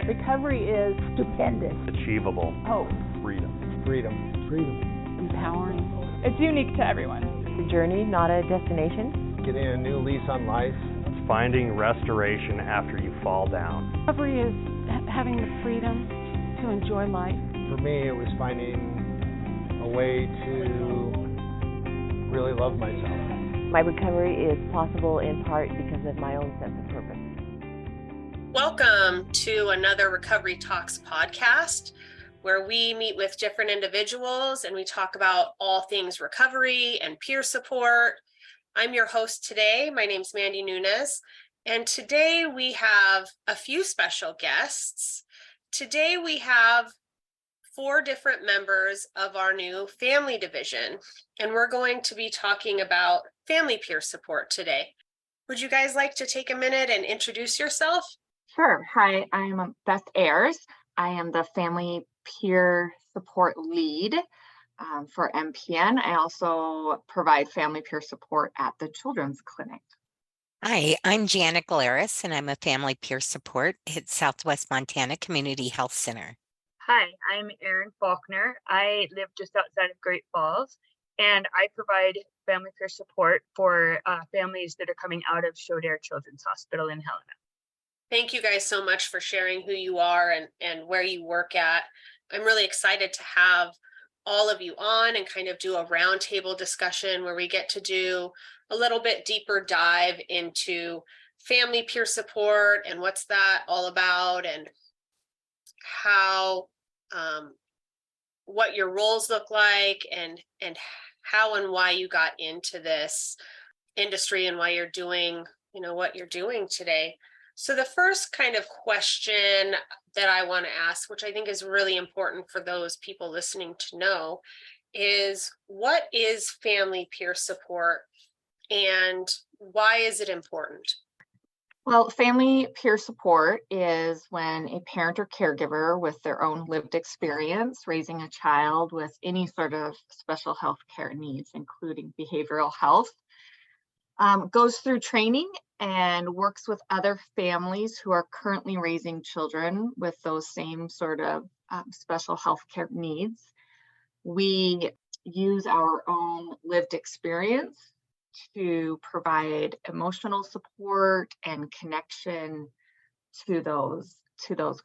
Recovery is stupendous. Achievable. Hope. Freedom. Empowering. It's unique to everyone. It's a journey, not a destination. Getting a new lease on life. It's finding restoration after you fall down. Recovery is having the freedom to enjoy life. For me, it was finding a way to really love myself. My recovery is possible in part because of my own sense of purpose. Welcome to another Recovery Talks podcast, where we meet with different individuals and we talk about all things recovery and peer support. I'm your host today. My name's Mandy Nunes, and today we have a few special guests. Today we have 4 different members of our new family division, and we're going to be talking about family peer support today. Would you guys like to take a minute and introduce yourself? Sure. Hi, I'm Beth Ayers. I am the Family Peer Support Lead for MPN. I also provide family peer support at the Children's Clinic. Hi, I'm Jana, and I'm a family peer support at Southwest Montana Community Health Center. Hi, I'm Erin Faulkner. I live just outside of Great Falls, and I provide family peer support for families that are coming out of Shodair Children's Hospital in Helena. Thank you guys so much for sharing who you are and where you work at. I'm really excited to have all of you on and kind of do a roundtable discussion where we get to do a little bit deeper dive into family peer support and what's that all about, and how what your roles look like, and how and why you got into this industry and why you're doing what you're doing today. So the first kind of question that I want to ask, which I think is really important for those people listening to know, is what is family peer support and why is it important? Well, family peer support is when a parent or caregiver with their own lived experience raising a child with any sort of special health care needs, including behavioral health, goes through training and works with other families who are currently raising children with those same sort of special health care needs. We use our own lived experience to provide emotional support and connection to those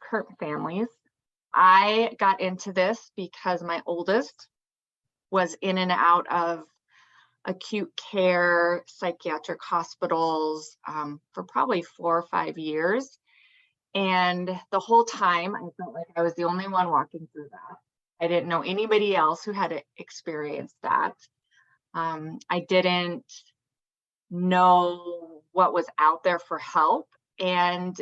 current families. I got into this because my oldest was in and out of acute care psychiatric hospitals for probably 4 or 5 years. And the whole time I felt like I was the only one walking through that. I didn't know anybody else who had experienced that. I didn't know what was out there for help. And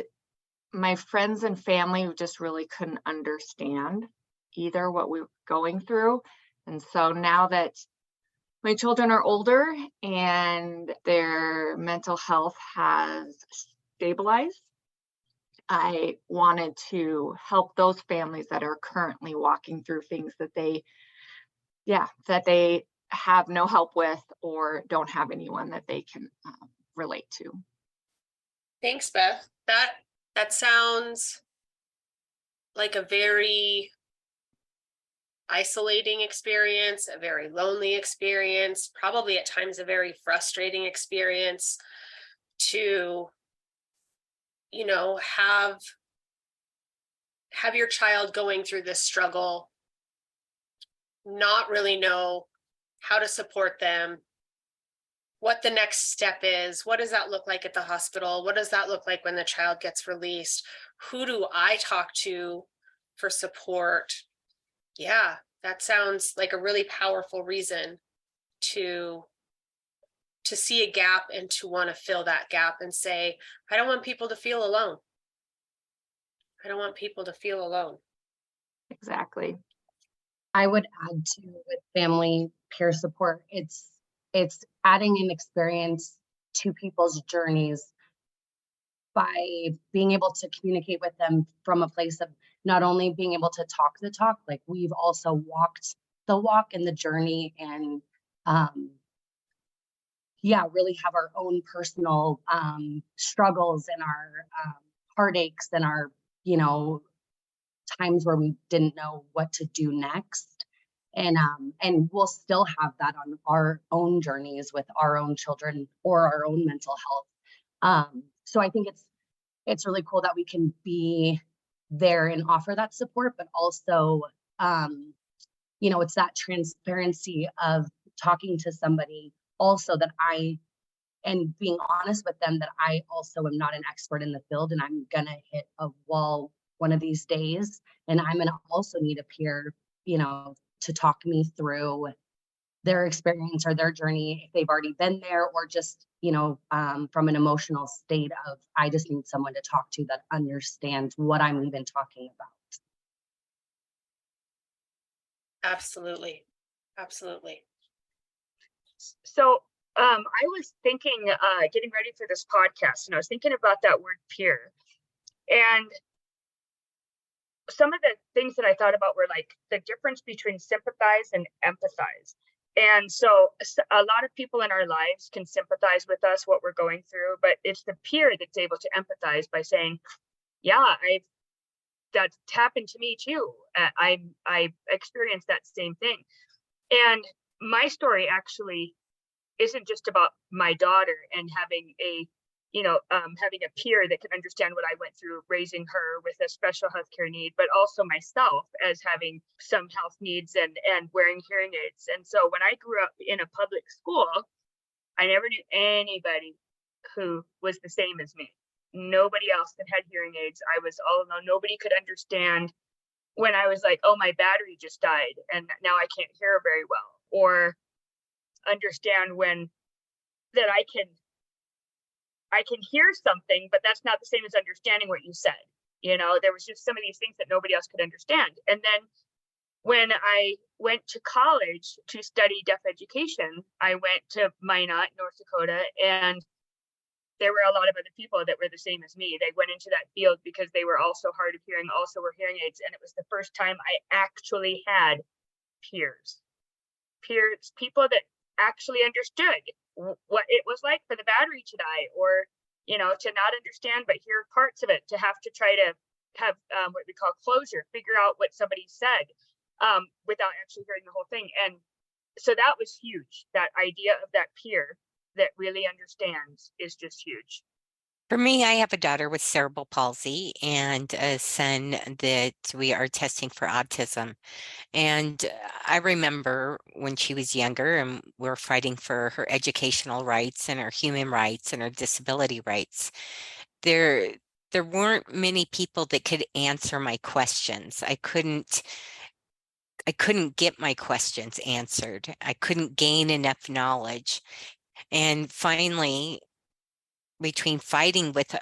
my friends and family just really couldn't understand either what we were going through. And so now that my children are older and their mental health has stabilized, I wanted to help those families that are currently walking through things that they have no help with or don't have anyone that they can relate to. Thanks, Beth. That sounds like a very isolating experience, a very lonely experience, probably at times a very frustrating experience to, have your child going through this struggle, not really know how to support them, what the next step is, what does that look like at the hospital, what does that look like when the child gets released, who do I talk to for support? Yeah, that sounds like a really powerful reason to see a gap and to want to fill that gap and say, I don't want people to feel alone. I don't want people to feel alone. Exactly. I would add to with family peer support, it's adding an experience to people's journeys by being able to communicate with them from a place of not only being able to talk the talk, like we've also walked the walk and the journey, and really have our own personal struggles and our heartaches and our you know, times where we didn't know what to do next. And we'll still have that on our own journeys with our own children or our own mental health. So I think it's really cool that we can be there and offer that support, but also, it's that transparency of talking to somebody also and being honest with them that I also am not an expert in the field, and I'm gonna hit a wall one of these days, and I'm gonna also need a peer, to talk me through their experience or their journey if they've already been there, or just from an emotional state of I just need someone to talk to that understands what I'm even talking about. Absolutely. So I was thinking, getting ready for this podcast, and I was thinking about that word peer. And some of the things that I thought about were like the difference between sympathize and empathize. And so a lot of people in our lives can sympathize with us, what we're going through, but it's the peer that's able to empathize by saying, yeah, that's happened to me too. I experienced that same thing. And my story actually isn't just about my daughter and having a peer that can understand what I went through raising her with a special healthcare need, but also myself as having some health needs and wearing hearing aids. And so when I grew up in a public school, I never knew anybody who was the same as me. Nobody else that had hearing aids. I was all alone. Nobody could understand when I was like, oh, my battery just died and now I can't hear very well, or understand when that I can hear something, but that's not the same as understanding what you said. There was just some of these things that nobody else could understand. And then when I went to college to study deaf education, I went to Minot, North Dakota, and there were a lot of other people that were the same as me. They went into that field because they were also hard of hearing, also were hearing aids. And it was the first time I actually had peers, people that actually understood what it was like for the battery to die, or to not understand but hear parts of it, to have to try to have what we call closure, figure out what somebody said without actually hearing the whole thing. And so that was huge. That idea of that peer that really understands is just huge. For me, I have a daughter with cerebral palsy and a son that we are testing for autism. And I remember when she was younger and we were fighting for her educational rights and her human rights and her disability rights. There weren't many people that could answer my questions. I couldn't get my questions answered. I couldn't gain enough knowledge. And finally, between fighting with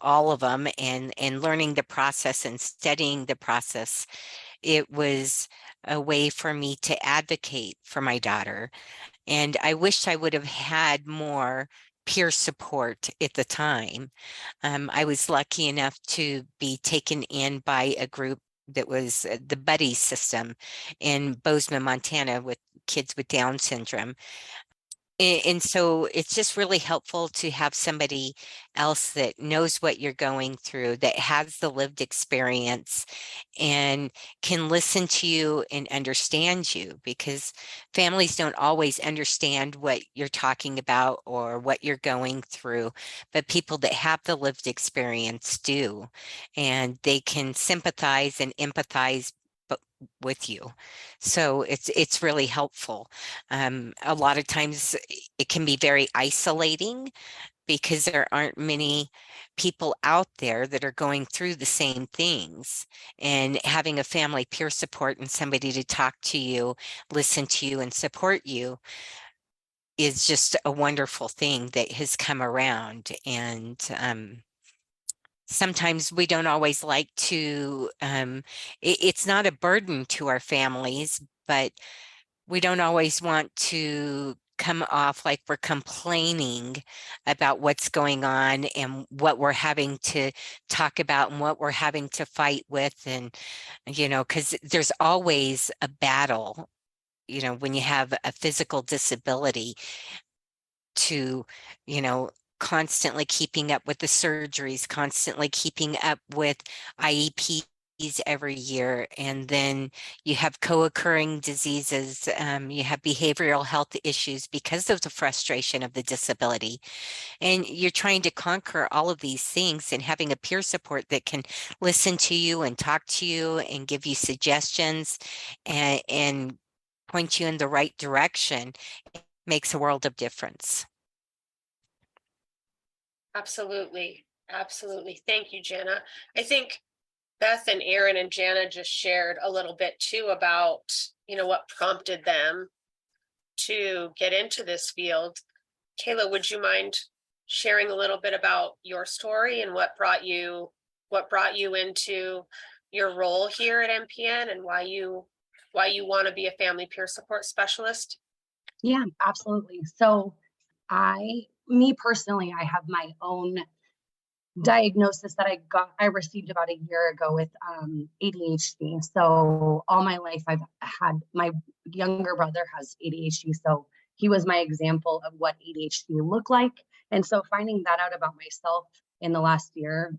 all of them and learning the process and studying the process, it was a way for me to advocate for my daughter. And I wish I would have had more peer support at the time. I was lucky enough to be taken in by a group that was the Buddy system in Bozeman, Montana, with kids with Down syndrome. And so it's just really helpful to have somebody else that knows what you're going through, that has the lived experience and can listen to you and understand you, because families don't always understand what you're talking about or what you're going through, but people that have the lived experience do, and they can sympathize and empathize with you. So it's really helpful. A lot of times it can be very isolating because there aren't many people out there that are going through the same things, and having a family peer support and somebody to talk to you, listen to you, and support you is just a wonderful thing that has come around. And sometimes we don't always like to, it's not a burden to our families, but we don't always want to come off like we're complaining about what's going on and what we're having to talk about and what we're having to fight with. And, because there's always a battle, when you have a physical disability, to, constantly keeping up with the surgeries, constantly keeping up with IEPs every year, and then you have co-occurring diseases, you have behavioral health issues because of the frustration of the disability, and you're trying to conquer all of these things, and having a peer support that can listen to you and talk to you and give you suggestions and point you in the right direction makes a world of difference. Absolutely. Absolutely. Thank you, Jana. I think Beth and Erin and Jana just shared a little bit too about, what prompted them to get into this field. Kayla, would you mind sharing a little bit about your story and what brought you into your role here at MPN and why you want to be a family peer support specialist? Yeah, absolutely. So me personally, I have my own diagnosis that I received about a year ago with ADHD. So all my life I've had, my younger brother has ADHD. So he was my example of what ADHD looked like. And so finding that out about myself in the last year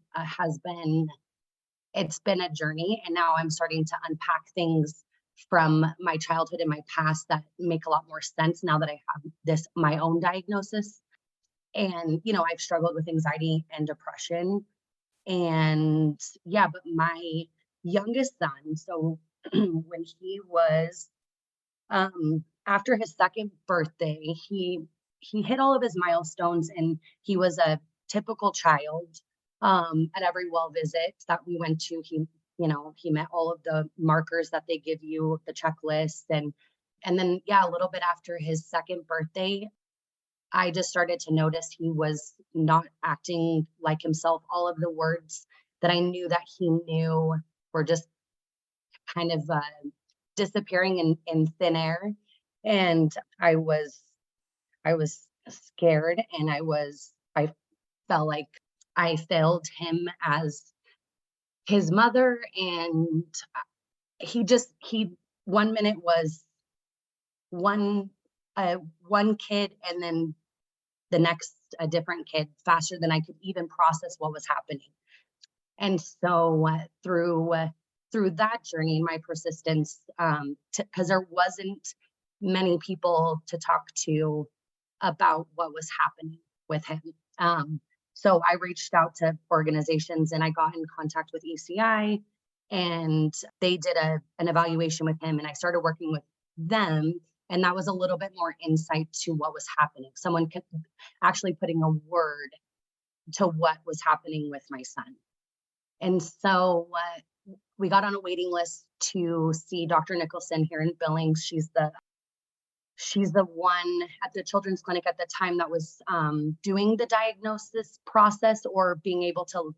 it's been a journey. And now I'm starting to unpack things from my childhood and my past that make a lot more sense now that I have my own diagnosis. And, I've struggled with anxiety and depression. And yeah, but my youngest son, so when he was, after his second birthday, he hit all of his milestones, and he was a typical child. At every well visit that we went to, he met all of the markers that they give you, the checklist. And then, a little bit after his second birthday, I just started to notice he was not acting like himself. All of the words that I knew that he knew were just kind of disappearing in thin air. And I was scared, and I felt like I failed him as his mother. And he 1 minute was one kid, and then the next a different kid, faster than I could even process what was happening. And so through that journey, my persistence, because there wasn't many people to talk to about what was happening with him. So I reached out to organizations, and I got in contact with ECI, and they did an evaluation with him, and I started working with them. And that was a little bit more insight to what was happening. Someone actually putting a word to what was happening with my son. And so we got on a waiting list to see Dr. Nicholson here in Billings. She's the one at the children's clinic at the time that was doing the diagnosis process, or being able to,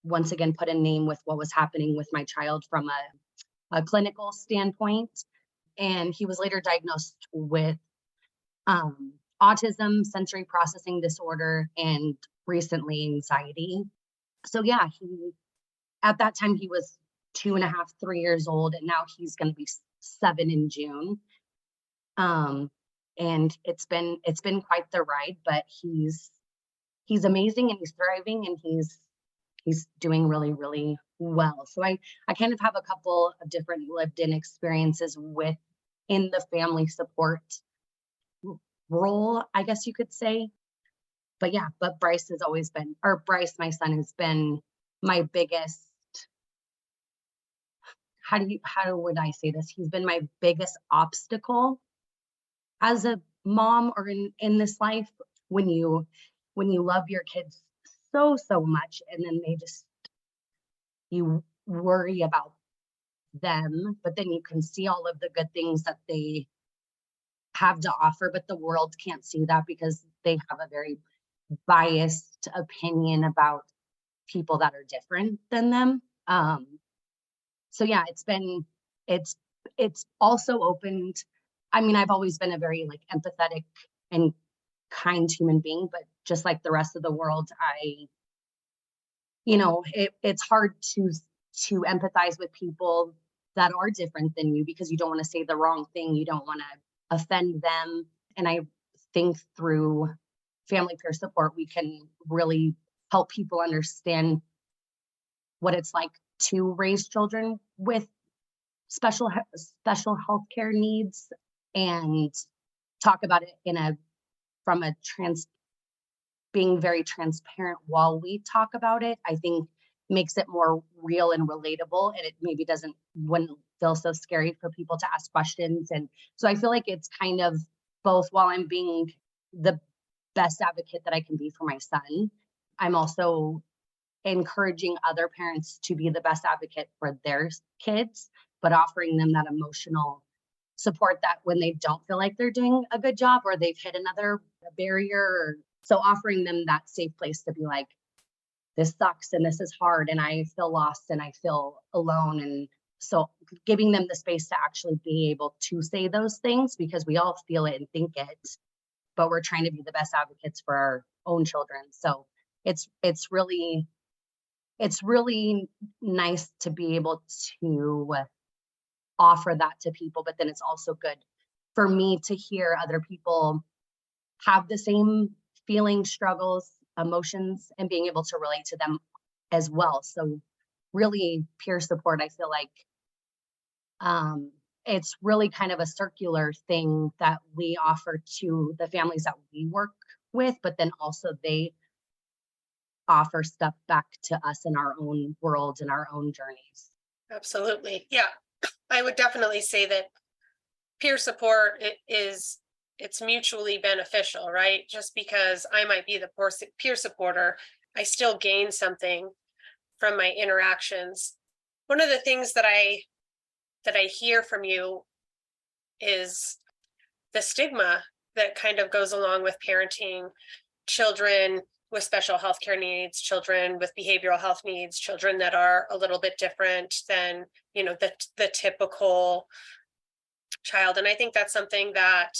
once again, put a name with what was happening with my child from a clinical standpoint. And he was later diagnosed with autism, sensory processing disorder, and recently anxiety. So yeah, at that time he was 2.5, 3 years old, and now he's going to be 7 in June. And it's been quite the ride, but he's amazing, and he's thriving, and he's doing really, really well. So I kind of have a couple of different lived-in experiences in the family support role, I guess you could say. But yeah, Bryce, my son, has been my biggest, how would I say this? He's been my biggest obstacle as a mom, or in this life, when you love your kids so much, and then you worry about them, but then you can see all of the good things that they have to offer, but the world can't see that because they have a very biased opinion about people that are different than them. So yeah, it's also opened. I mean, I've always been a very empathetic and kind human being, but just like the rest of the world, it's hard to empathize with people that are different than you, because you don't want to say the wrong thing. You don't want to offend them. And I think through family peer support, we can really help people understand what it's like to raise children with special health care needs, and talk about it being very transparent while we talk about it. I think makes it more real and relatable, and it maybe wouldn't feel so scary for people to ask questions. And so I feel like it's kind of both. While I'm being the best advocate that I can be for my son, I'm also encouraging other parents to be the best advocate for their kids, but offering them that emotional support that when they don't feel like they're doing a good job or they've hit another barrier. So offering them that safe place to be like, this sucks and this is hard and I feel lost and I feel alone. And so giving them the space to actually be able to say those things, because we all feel it and think it, but we're trying to be the best advocates for our own children. So it's really nice to be able to offer that to people, but then it's also good for me to hear other people have the same feelings, struggles, emotions, and being able to relate to them as well. So really peer support, I feel like it's really kind of a circular thing that we offer to the families that we work with, but then also they offer stuff back to us in our own worlds and our own journeys. Absolutely. Yeah. I would definitely say that peer support it's mutually beneficial, right? Just because I might be the peer supporter, I still gain something from my interactions. One of the things that I hear from you is the stigma that kind of goes along with parenting children with special health care needs, children with behavioral health needs, children that are a little bit different than, the typical child. And I think that's something that,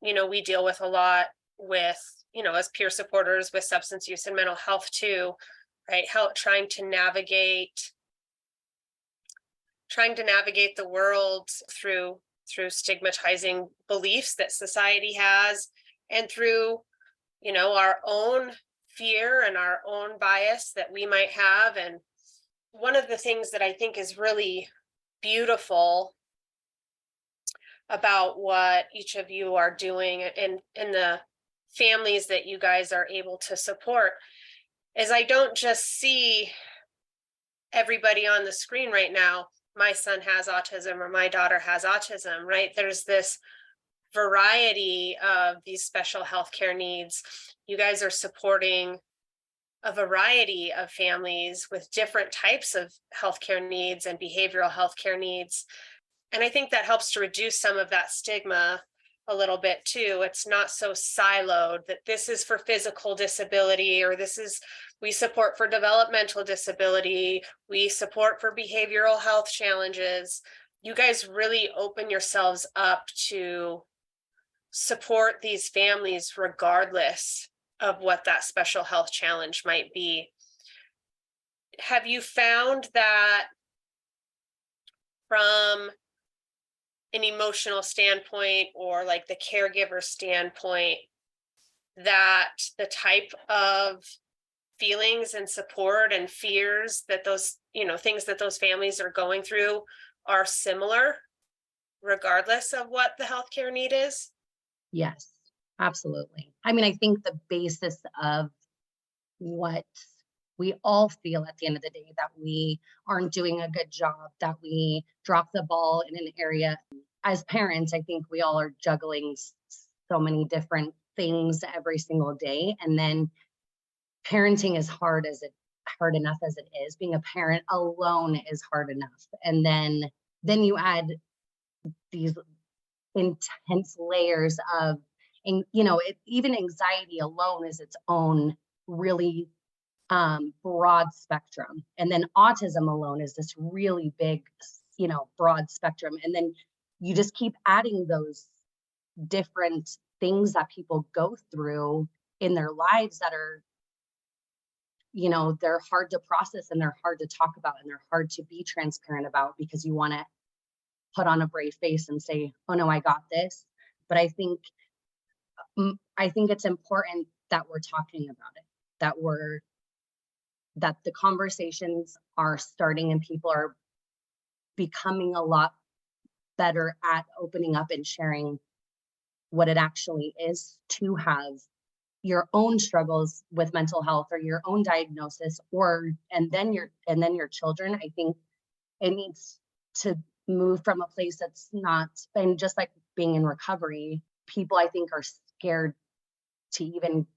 we deal with a lot with, as peer supporters with substance use and mental health too, right? Trying to navigate the world through stigmatizing beliefs that society has, and through, our own fear and our own bias that we might have. And one of the things that I think is really beautiful about what each of you are doing and the families that you guys are able to support is I don't just see everybody on the screen right now, my son has autism or my daughter has autism, right? There's this variety of these special healthcare needs. You guys are supporting a variety of families with different types of healthcare needs and behavioral healthcare needs. And I think that helps to reduce some of that stigma a little bit too. It's not so siloed that this is for physical disability, or we support for developmental disability, we support for behavioral health challenges. You guys really open yourselves up to support these families regardless of what that special health challenge might be. Have you found that from an emotional standpoint or like the caregiver standpoint, that the type of feelings and support and fears that those, things that those families are going through are similar regardless of what the healthcare need is? Yes, absolutely. I mean, I think the basis of what we all feel at the end of the day, that we aren't doing a good job, that we drop the ball in an area. As parents, I think we all are juggling so many different things every single day. And then parenting is hard enough as it is. Being a parent alone is hard enough. And then you add these intense layers of, and even anxiety alone is its own really broad spectrum. And then autism alone is this really big, broad spectrum. And then you just keep adding those different things that people go through in their lives that are, they're hard to process and they're hard to talk about and they're hard to be transparent about, because you want to put on a brave face and say, oh no, I got this. But I think it's important that we're talking about it, that the conversations are starting and people are becoming a lot better at opening up and sharing what it actually is to have your own struggles with mental health or your own diagnosis, and then your children. I think it needs to move from a place that's not, and just like being in recovery, people I think are scared to even,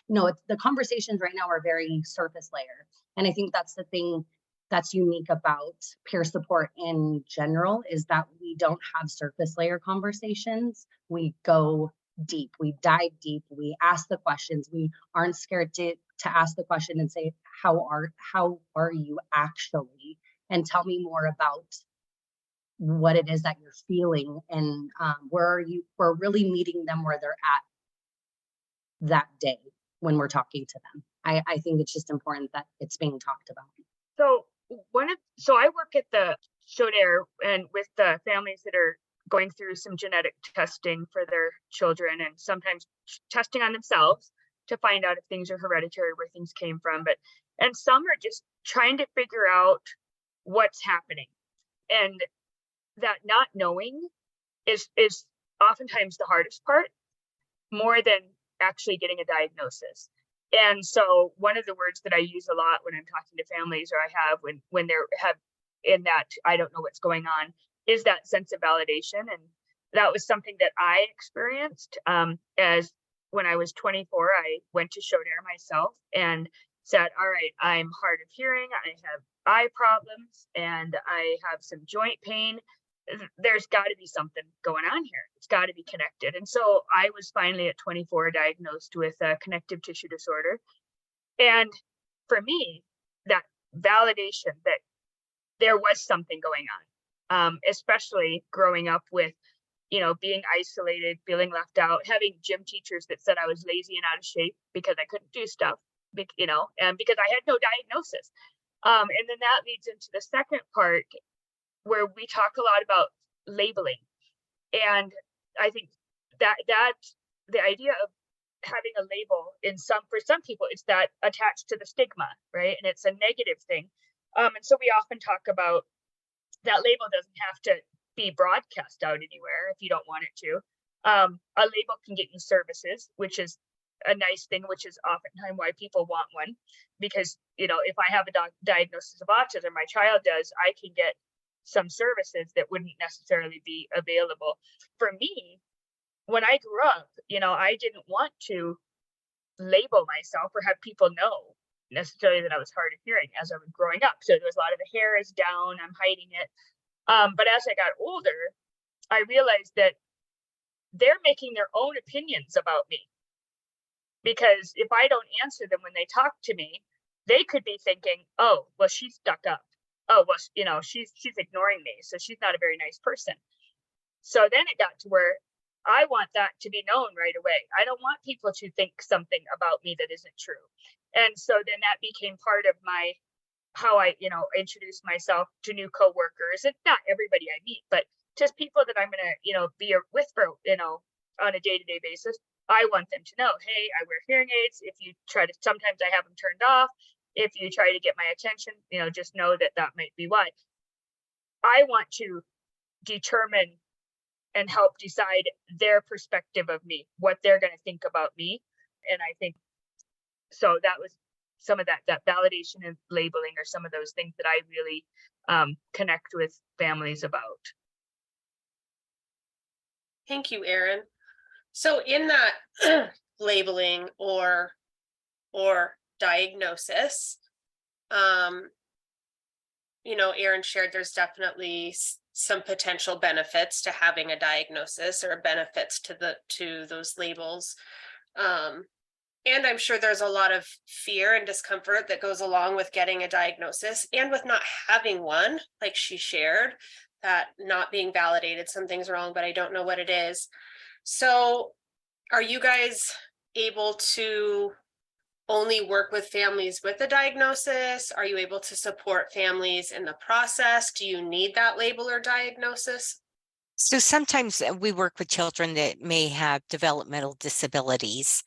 the conversations right now are very surface layer. And I think that's the thing that's unique about peer support in general, is that we don't have surface layer conversations. We go deep, we dive deep, we ask the questions. We aren't scared to ask the question and say, how are you actually? And tell me more about what it is that you're feeling, and we're really meeting them where they're at that day when we're talking to them. I think it's just important that it's being talked about. So I work at the Chaudère and with the families that are going through some genetic testing for their children, and sometimes testing on themselves to find out if things are hereditary, where things came from. And some are just trying to figure out what's happening. And that not knowing is oftentimes the hardest part, more than actually getting a diagnosis. And so one of the words that I use a lot when I'm talking to families, or I have when they're in that I don't know what's going on, is that sense of validation. And that was something that I experienced as when I was 24. I went to Chaudère myself and said, all right, I'm hard of hearing, I have eye problems, and I have some joint pain. There's got to be something going on here. It's got to be connected. And so I was finally at 24 diagnosed with a connective tissue disorder. And for me, that validation that there was something going on, especially growing up with, being isolated, feeling left out, having gym teachers that said I was lazy and out of shape because I couldn't do stuff, and because I had no diagnosis. And then that leads into the second part, where we talk a lot about labeling. And I think that the idea of having a label for some people, it's that attached to the stigma, right? And it's a negative thing. And so we often talk about that label doesn't have to be broadcast out anywhere if you don't want it to. A label can get you services, which is a nice thing, which is oftentimes why people want one. Because, if I have a diagnosis of autism, my child does, I can get some services that wouldn't necessarily be available. For me, when I grew up, I didn't want to label myself or have people know necessarily that I was hard of hearing as I was growing up. So there was a lot of the hair is down, I'm hiding it. But as I got older, I realized that they're making their own opinions about me. Because if I don't answer them when they talk to me, they could be thinking, oh, well, she's stuck up. Oh, well, she's ignoring me, so she's not a very nice person. So then it got to where I want that to be known right away. I don't want people to think something about me that isn't true. And so then that became part of how I, introduce myself to new coworkers, and not everybody I meet, but just people that I'm going to, be with for, on a day-to-day basis. I want them to know, hey, I wear hearing aids. If you sometimes I have them turned off. If you try to get my attention, just know that might be why. I want to determine and help decide their perspective of me, what they're going to think about me. And I think, so that was some of that validation and labeling are some of those things that I really connect with families about. Thank you, Erin. So in that labeling or diagnosis, Erin shared there's definitely some potential benefits to having a diagnosis, or benefits to those labels. And I'm sure there's a lot of fear and discomfort that goes along with getting a diagnosis and with not having one, like she shared, that not being validated, something's wrong, but I don't know what it is. So are you guys able to only work with families with a diagnosis? Are you able to support families in the process? Do you need that label or diagnosis? So sometimes we work with children that may have developmental disabilities.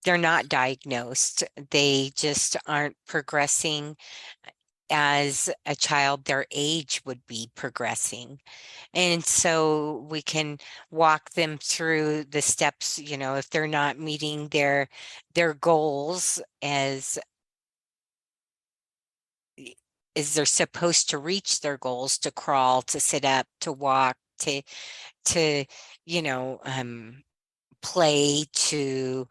they're not diagnosed. They just aren't progressing as a child their age would be progressing. And so we can walk them through the steps, if they're not meeting their goals as they're supposed to reach their goals, to crawl, to sit up, to walk, to play, to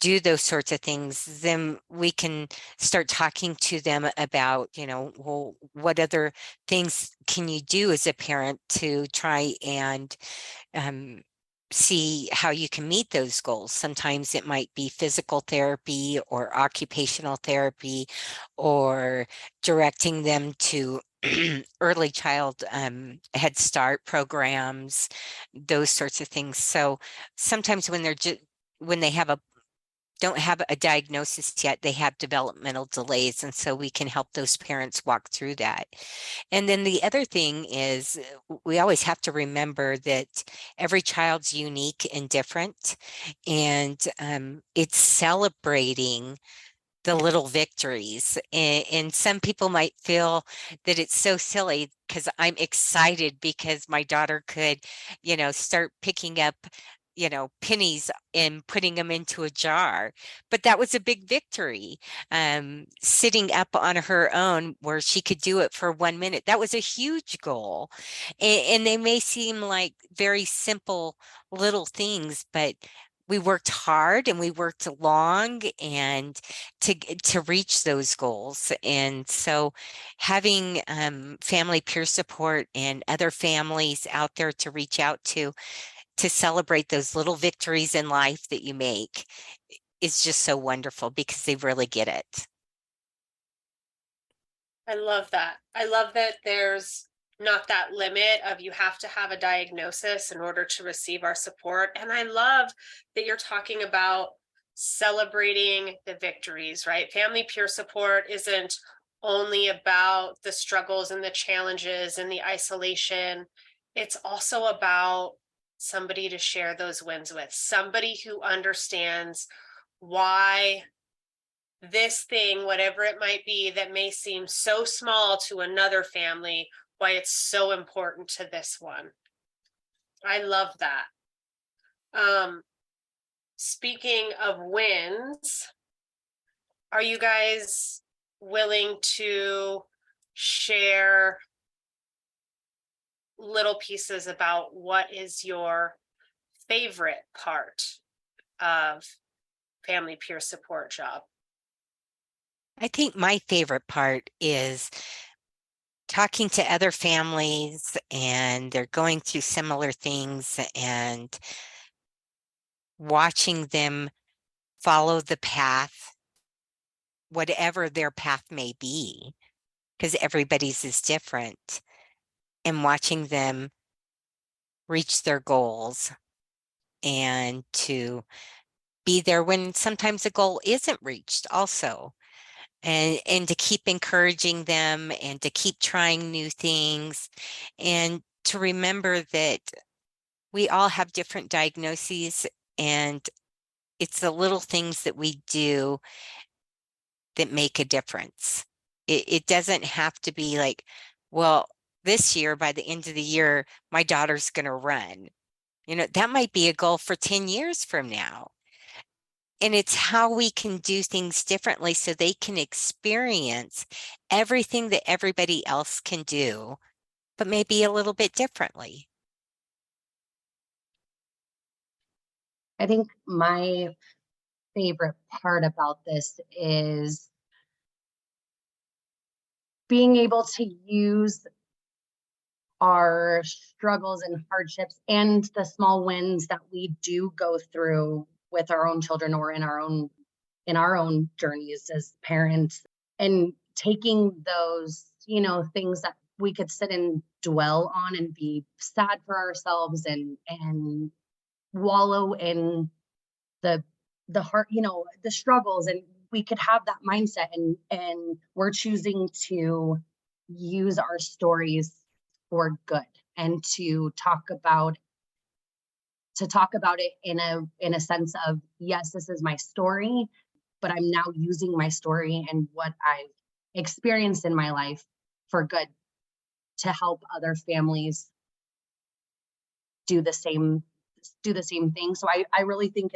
do those sorts of things, then we can start talking to them about, well, what other things can you do as a parent to try and see how you can meet those goals. Sometimes it might be physical therapy or occupational therapy, or directing them to early child Head Start programs, those sorts of things. So sometimes when they don't have a diagnosis yet, they have developmental delays. And so we can help those parents walk through that. And then the other thing is, we always have to remember that every child's unique and different. And it's celebrating the little victories. And some people might feel that it's so silly because I'm excited because my daughter could, start picking up, pennies and putting them into a jar. But that was a big victory. Sitting up on her own where she could do it for 1 minute, that was a huge goal. And they may seem like very simple little things, but we worked hard and we worked long and to reach those goals. And so having family peer support and other families out there to reach out to celebrate those little victories in life that you make is just so wonderful, because they really get it. I love that. I love that there's not that limit of you have to have a diagnosis in order to receive our support. And I love that you're talking about celebrating the victories, right? Family peer support isn't only about the struggles and the challenges and the isolation. It's also about somebody to share those wins with, somebody who understands why this thing, whatever it might be, that may seem so small to another family, why it's so important to this one. I love that. Speaking of wins, are you guys willing to share little pieces about what is your favorite part of family peer support job? I think my favorite part is talking to other families, and they're going through similar things, and watching them follow the path, whatever their path may be, because everybody's is different, and watching them reach their goals, and to be there when sometimes a goal isn't reached also. And to keep encouraging them, and to keep trying new things, and to remember that we all have different diagnoses, and it's the little things that we do that make a difference. It doesn't have to be like, well, this year, by the end of the year, my daughter's going to run. That might be a goal for 10 years from now. And it's how we can do things differently so they can experience everything that everybody else can do, but maybe a little bit differently. I think my favorite part about this is being able to use our struggles and hardships and the small wins that we do go through with our own children, or in our own journeys as parents, and taking those, things that we could sit and dwell on and be sad for ourselves and wallow in the heart, the struggles, and we could have that mindset, and we're choosing to use our stories for good, and to talk about talk about it in a sense of, yes, this is my story, but I'm now using my story and what I've experienced in my life for good to help other families do the same thing. So I really think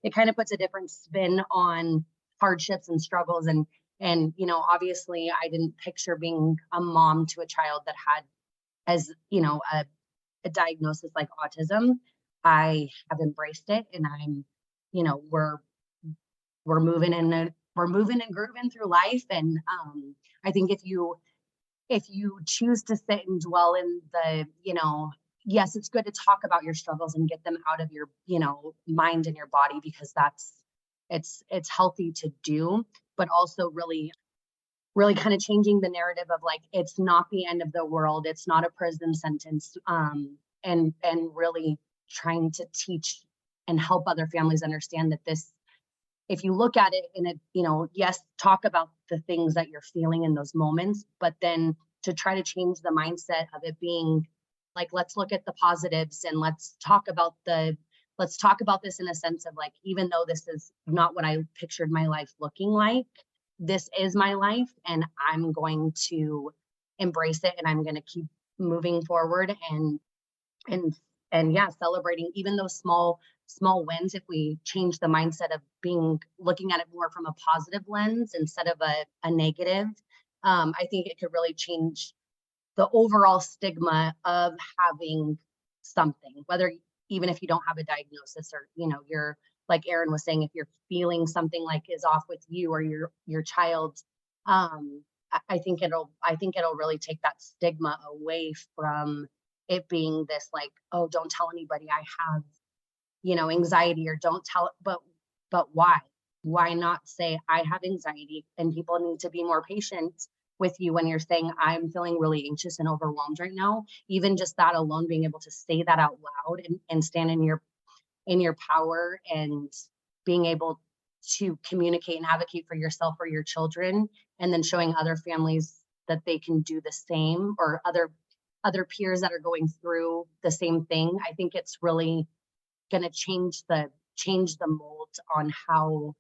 it kind of puts a different spin on hardships and struggles. And obviously I didn't picture being a mom to a child that had, as a diagnosis like autism. I have embraced it, and I'm, we're moving and grooving through life. And I think if you choose to sit and dwell in the, yes, it's good to talk about your struggles and get them out of your, mind and your body, because it's healthy to do, but also really kind of changing the narrative of like, it's not the end of the world. It's not a prison sentence. And really trying to teach and help other families understand that this, if you look at it in a, yes, talk about the things that you're feeling in those moments, but then to try to change the mindset of it being like, let's look at the positives and let's talk about this in a sense of like, even though this is not what I pictured my life looking like, this is my life, and I'm going to embrace it, and I'm going to keep moving forward and yeah, celebrating even those small wins. If we change the mindset of looking at it more from a positive lens instead of a negative, I think it could really change the overall stigma of having something, whether even if you don't have a diagnosis, or you're, like Erin was saying, if you're feeling something like is off with you or your child, I think it'll really take that stigma away from it being this like, oh, don't tell anybody I have, anxiety, or don't tell, but why not say I have anxiety, and people need to be more patient with you when you're saying I'm feeling really anxious and overwhelmed right now. Even just that alone, being able to say that out loud and stand in your power, and being able to communicate and advocate for yourself or your children, and then showing other families that they can do the same, or other peers that are going through the same thing. I think it's really going to change the mold on how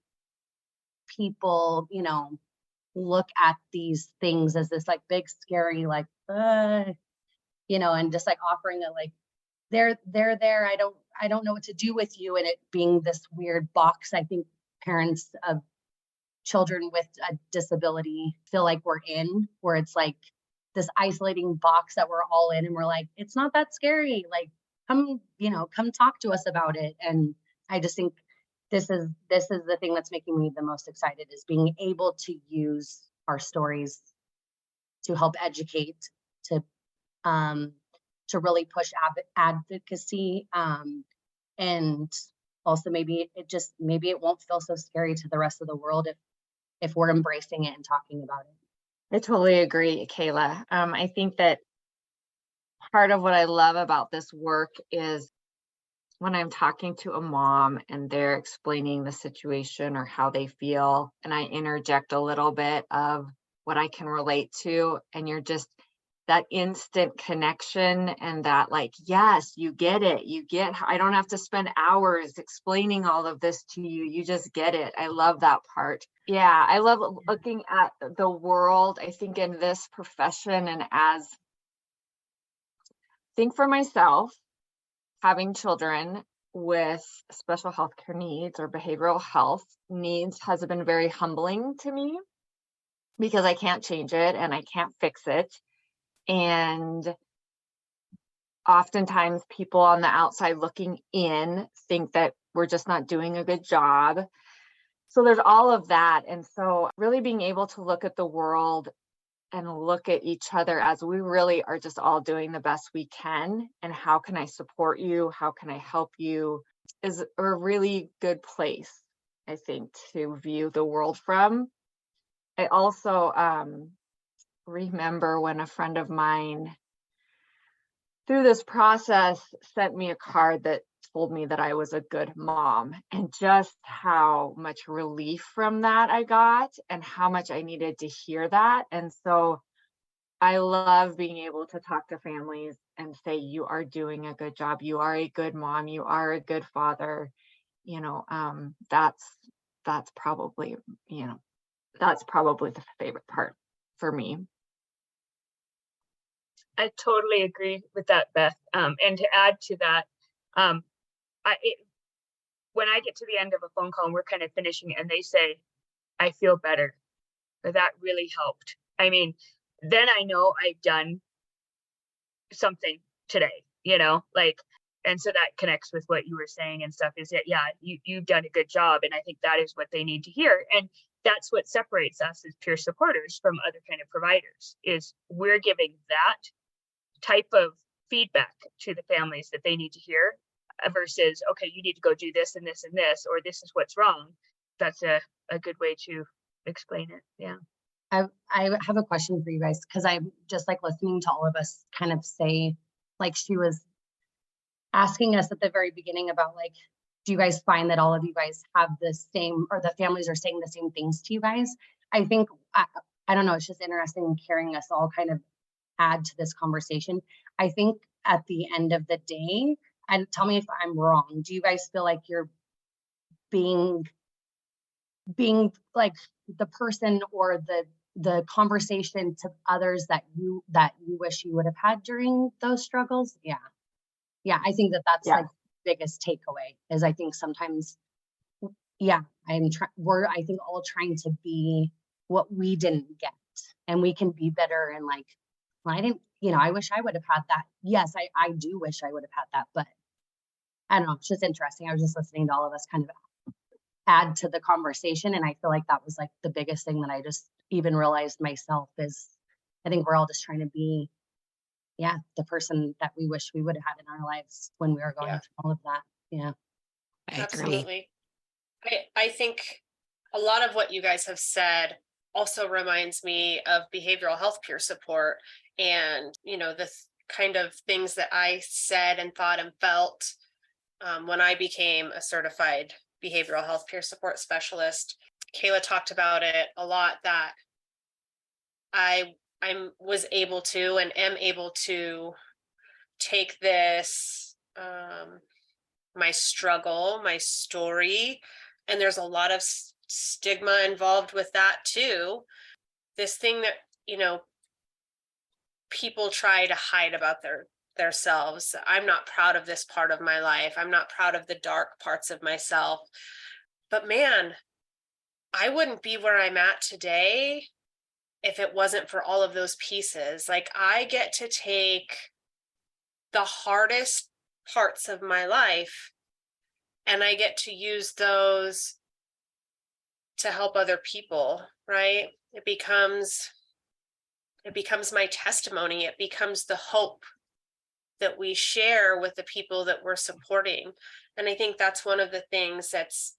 people, look at these things as this like big, scary, like, and just like offering it like, they're there. I don't know what to do with you. And it being this weird box, I think parents of children with a disability feel like we're in, where it's like this isolating box that we're all in, and we're like, it's not that scary. Like, come talk to us about it. And I just think this is the thing that's making me the most excited, is being able to use our stories to help educate, to really push advocacy, and also maybe it won't feel so scary to the rest of the world if we're embracing it and talking about it. I totally agree, Kayla. I think that part of what I love about this work is when I'm talking to a mom and they're explaining the situation or how they feel, and I interject a little bit of what I can relate to, and you're just that instant connection, and that like, yes, you get it. I don't have to spend hours explaining all of this to you. You just get it. I love that part. Yeah, I love looking at the world. I think in this profession, and as think for myself, having children with special health care needs or behavioral health needs has been very humbling to me, because I can't change it and I can't fix it. And oftentimes people on the outside looking in think that we're just not doing a good job. So there's all of that. And so really being able to look at the world and look at each other as we really are just all doing the best we can, and how can I support you? How can I help you? Is a really good place, I think, to view the world from. I also remember when a friend of mine through this process sent me a card that told me that I was a good mom, and just how much relief from that I got, and how much I needed to hear that. And so I love being able to talk to families and say, you are doing a good job. You are a good mom. You are a good father. You know, that's probably, that's probably the favorite part for me. I totally agree with that, Beth. And to add to that, when I get to the end of a phone call and we're kind of finishing and they say, I feel better, that really helped. I mean, then I know I've done something today, and so that connects with what you were saying and stuff, is that, yeah, you've done a good job. And I think that is what they need to hear. And that's what separates us as peer supporters from other kind of providers, is we're giving that type of feedback to the families that they need to hear, versus, okay, you need to go do this and this and this, or this is what's wrong. That's a good way to explain it. Yeah. I have a question for you guys, because I'm just like listening to all of us kind of say, like she was asking us at the very beginning about, like, do you guys find that all of you guys have the same, or the families are saying the same things to you guys? I think, I don't know, it's just interesting in hearing us all kind of add to this conversation. I think at the end of the day, and tell me if I'm wrong, do you guys feel like you're being like the person or the conversation to others that you wish you would have had during those struggles? Yeah, I think that's like the biggest takeaway, is I think sometimes, we're I think all trying to be what we didn't get, and we can be better. And like, well, I didn't, I wish I would have had that. Yes, I do wish I would have had that, but I don't know, it's just interesting. I was just listening to all of us kind of add to the conversation, and I feel like that was like the biggest thing that I just even realized myself, is I think we're all just trying to be the person that we wish we would have had in our lives when we were going through all of that. I agree. Absolutely. I think a lot of what you guys have said also reminds me of behavioral health peer support, and the kind of things that I said and thought and felt when I became a certified behavioral health peer support specialist. Kayla talked about it a lot, that I was able to and am able to take this, my struggle, my story, and there's a lot of stigma involved with that too. This thing that, people try to hide about themselves. I'm not proud of this part of my life. I'm not proud of the dark parts of myself. But man, I wouldn't be where I'm at today if it wasn't for all of those pieces. Like, I get to take the hardest parts of my life and I get to use those to help other people, right? It becomes my testimony. It becomes the hope that we share with the people that we're supporting. And I think that's one of the things that's,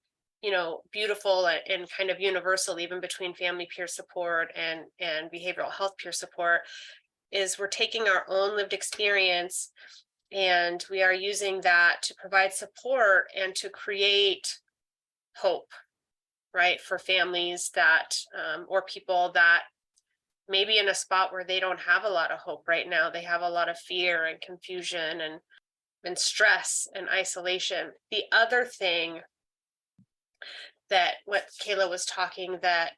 beautiful and kind of universal, even between family peer support and behavioral health peer support, is we're taking our own lived experience and we are using that to provide support and to create hope, right, for families that, or people that maybe in a spot where they don't have a lot of hope right now. They have a lot of fear and confusion and stress and isolation. The other thing that what Kayla was talking that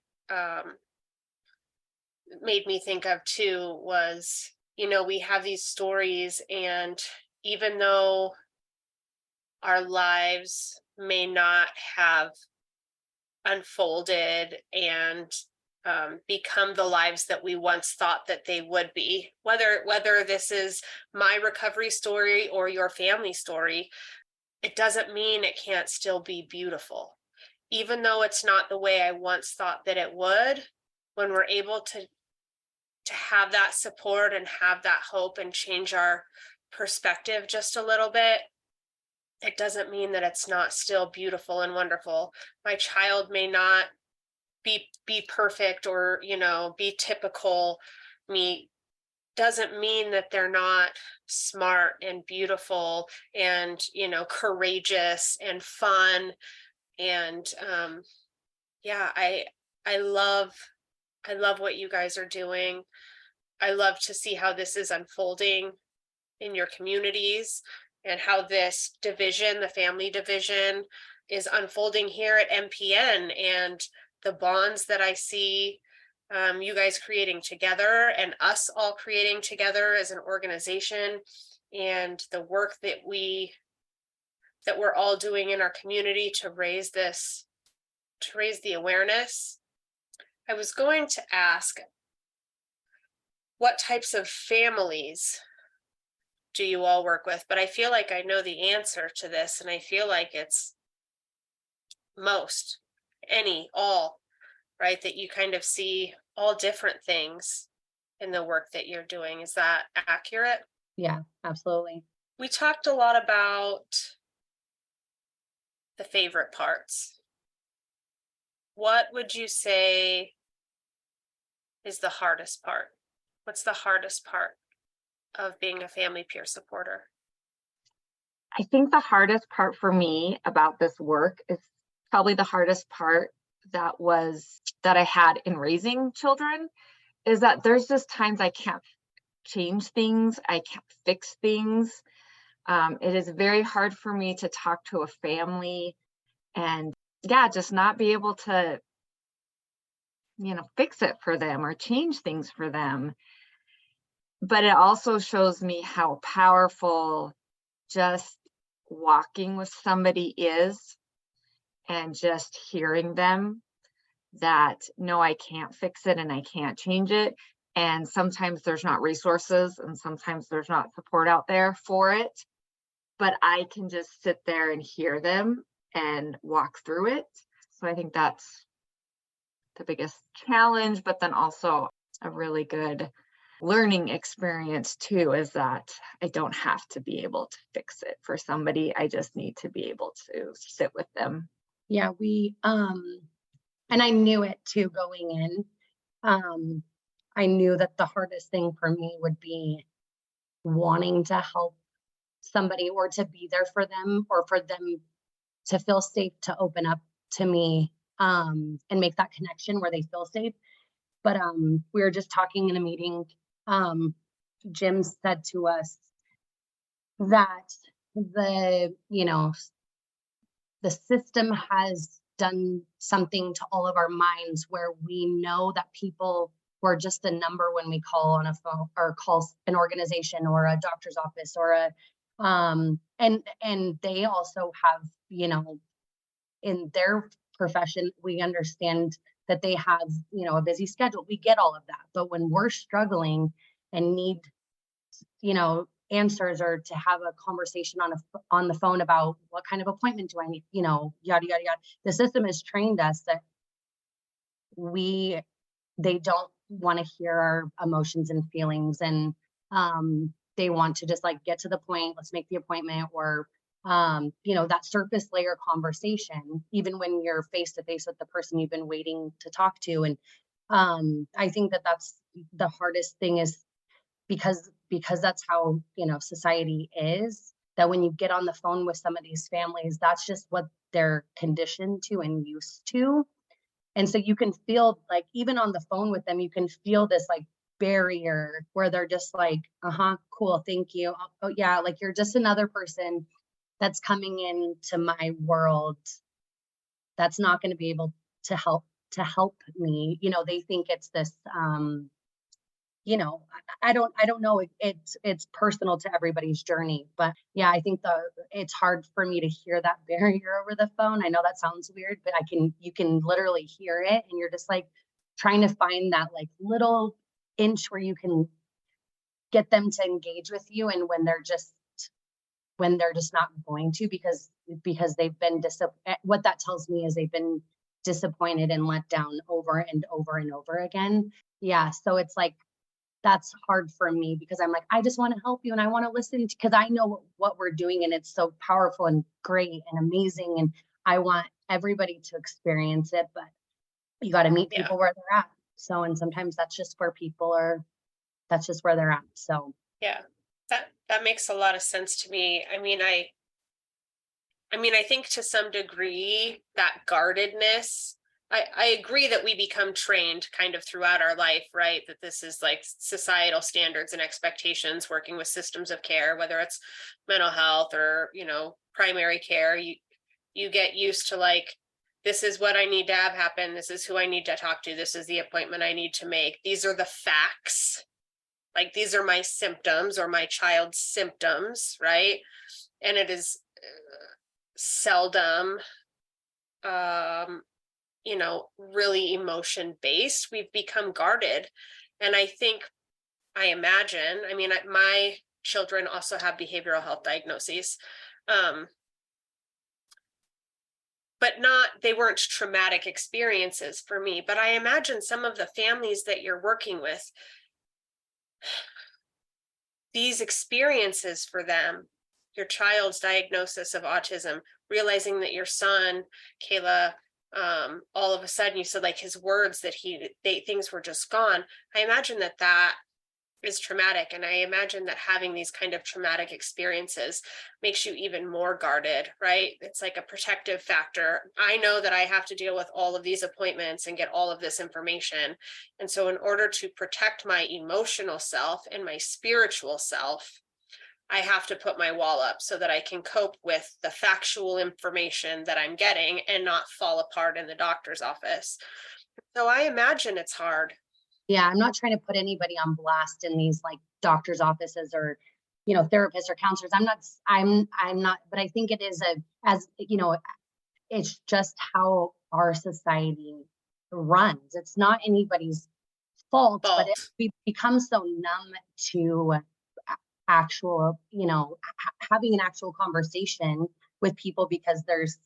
made me think of too was, we have these stories, and even though our lives may not have unfolded and become the lives that we once thought that they would be, whether this is my recovery story or your family story, it doesn't mean it can't still be beautiful. Even though it's not the way I once thought that it would, when we're able to have that support and have that hope and change our perspective just a little bit, it doesn't mean that it's not still beautiful and wonderful. My child may not be perfect or, be typical me, doesn't mean that they're not smart and beautiful and, courageous and fun. And I love what you guys are doing. I love to see how this is unfolding in your communities and how this division, the family division, is unfolding here at MPN, and the bonds that I see you guys creating together and us all creating together as an organization, and the work that we're all doing in our community to raise the awareness. I was going to ask, what types of families do you all work with? But I feel like I know the answer to this, and I feel like it's most, all, right? That you kind of see all different things in the work that you're doing. Is that accurate? Yeah, absolutely. We talked a lot about the favorite parts. What would you say is the hardest part? What's the hardest part of being a family peer supporter? I think the hardest part for me about this work is probably the hardest part that I had in raising children, is that there's just times I can't change things, I can't fix things. It is very hard for me to talk to a family and just not be able to, fix it for them or change things for them. But it also shows me how powerful just walking with somebody is, and just hearing them that, no, I can't fix it and I can't change it. And sometimes there's not resources and sometimes there's not support out there for it, but I can just sit there and hear them and walk through it. So I think that's the biggest challenge, but then also a really good learning experience too, is that I don't have to be able to fix it for somebody. I just need to be able to sit with them. Yeah, and I knew it too going in. I knew that the hardest thing for me would be wanting to help somebody or to be there for them, or for them to feel safe to open up to me, and make that connection where they feel safe. But we were just talking in a meeting. Jim said to us that the system has done something to all of our minds, where we know that people were just a number when we call on a phone or call an organization or a doctor's office or a and they also have, in their profession, we understand that they have, a busy schedule. We get all of that. But when we're struggling and need, answers, or to have a conversation on the phone about what kind of appointment do I need, yada, yada, yada. The system has trained us that they don't want to hear our emotions and feelings. And they want to just get to the point, let's make the appointment, or that surface layer conversation, even when you're face to face with the person you've been waiting to talk to. And I think that that's the hardest thing, is because that's how, society is, that when you get on the phone with some of these families, that's just what they're conditioned to and used to. And so you can feel even on the phone with them, you can feel this barrier where they're just cool, thank you. Oh yeah, you're just another person that's coming into my world that's not going to be able to help me. They think it's this I don't know. It's personal to everybody's journey, but yeah, I think it's hard for me to hear that barrier over the phone. I know that sounds weird, but you can literally hear it, and you're just trying to find that little inch where you can get them to engage with you, and when they're just not going to, because they've been what that tells me is they've been disappointed and let down over and over and over again. Yeah, so it's that's hard for me, because I'm I just want to help you and I want to listen, because I know what we're doing and it's so powerful and great and amazing, and I want everybody to experience it, but you got to meet people where they're at. So, and sometimes that's just where that's just where they're at. So yeah, that makes a lot of sense to me. I mean, I think to some degree that guardedness I agree that we become trained kind of throughout our life, right? That this is like societal standards and expectations working with systems of care, whether it's mental health or, primary care. You get used to like, this is what I need to have happen. This is who I need to talk to. This is the appointment I need to make. These are the facts. Like, these are my symptoms or my child's symptoms, right? And it is seldom, really emotion based. We've become guarded. And I imagine, my children also have behavioral health diagnoses. But they weren't traumatic experiences for me. But I imagine some of the families that you're working with, these experiences for them, your child's diagnosis of autism, realizing that your son, Kayla, all of a sudden you said like his words that things were just gone. I imagine that is traumatic. And I imagine that having these kind of traumatic experiences makes you even more guarded, right? It's like a protective factor. I know that I have to deal with all of these appointments and get all of this information. And so in order to protect my emotional self and my spiritual self, I have to put my wall up so that I can cope with the factual information that I'm getting and not fall apart in the doctor's office. So I imagine it's hard. Yeah, I'm not trying to put anybody on blast in these like doctor's offices or, therapists or counselors. I'm not, but I think it is it's just how our society runs. It's not anybody's fault. But we become so numb to actual, having an actual conversation with people because there's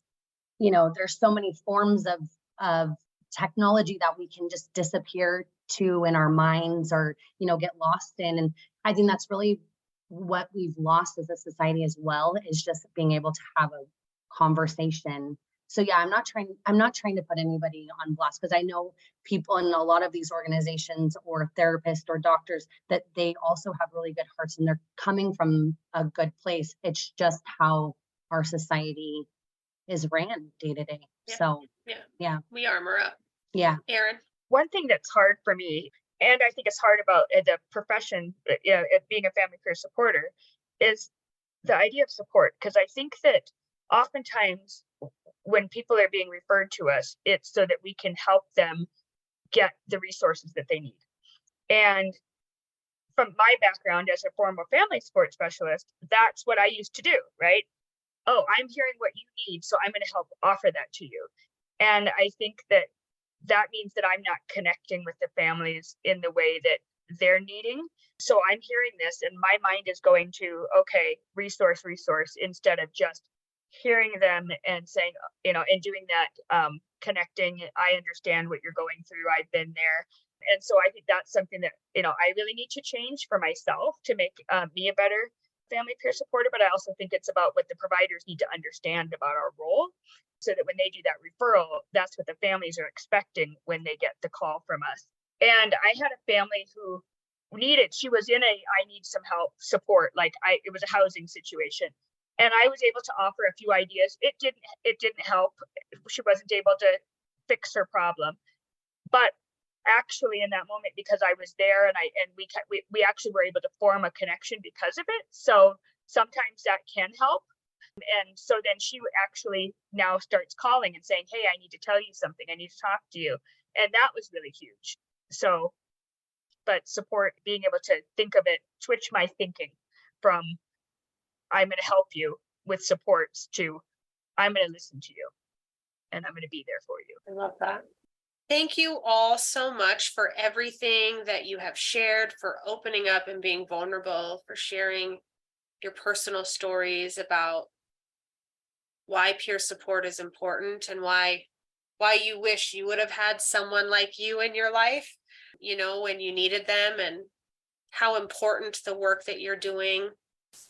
so many forms of technology that we can just disappear to in our minds or, get lost in. And I think that's really what we've lost as a society as well, is just being able to have a conversation. So yeah, I'm not trying to put anybody on blast, because I know people in a lot of these organizations or therapists or doctors that they also have really good hearts and they're coming from a good place. It's just how our society is ran day to day. Yeah. So yeah, we armor up. Yeah. Erin? One thing that's hard for me, and I think it's hard about the profession, being a family peer supporter, is the idea of support. Because I think that oftentimes when people are being referred to us, it's so that we can help them get the resources that they need. And from my background as a former family support specialist, that's what I used to do, right? Oh, I'm hearing what you need, so I'm going to help offer that to you. And I think that means that I'm not connecting with the families in the way that they're needing. So I'm hearing this and my mind is going to, okay, resource, instead of just hearing them and saying, and doing that, connecting. I understand what you're going through. I've been there. And so I think that's something that, I really need to change for myself to make me a better family peer supporter. But I also think it's about what the providers need to understand about our role, so that when they do that referral, that's what the families are expecting when they get the call from us. And I had a family who she was in I need some help support, it was a housing situation. And I was able to offer a few ideas. It didn't help. She wasn't able to fix her problem. But actually in that moment, because I was there and we actually were able to form a connection because of it. So sometimes that can help. And so then she actually now starts calling and saying, hey, I need to tell you something. I need to talk to you. And that was really huge. So, but support, being able to think of it, switch my thinking from I'm going to help you with supports to I'm going to listen to you and I'm going to be there for you. I love that. Thank you all so much for everything that you have shared, for opening up and being vulnerable, for sharing your personal stories about why peer support is important and why you wish you would have had someone like you in your life, when you needed them, and how important the work that you're doing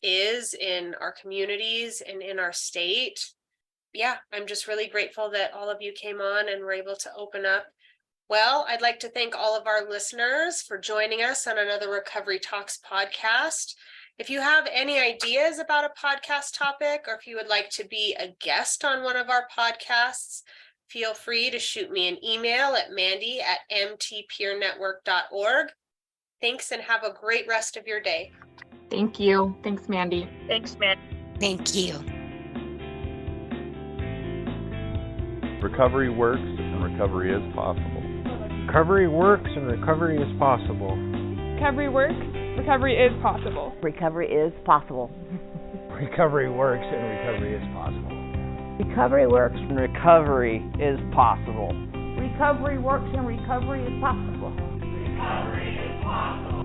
is in our communities and in our state. Yeah, I'm just really grateful that all of you came on and were able to open up. Well, I'd like to thank all of our listeners for joining us on another Recovery Talks podcast. If you have any ideas about a podcast topic, or if you would like to be a guest on one of our podcasts, feel free to shoot me an email at mandy@mtpeernetwork.org. Thanks and have a great rest of your day. Thank you. Thanks, Mandy. Thanks, man. Thank you. Recovery works and recovery is possible. Recovery works and recovery is possible. Recovery works, recovery is possible. Recovery is possible. Recovery works and recovery is possible. Recovery works and recovery is possible. Recovery works and recovery is possible. Recovery is possible.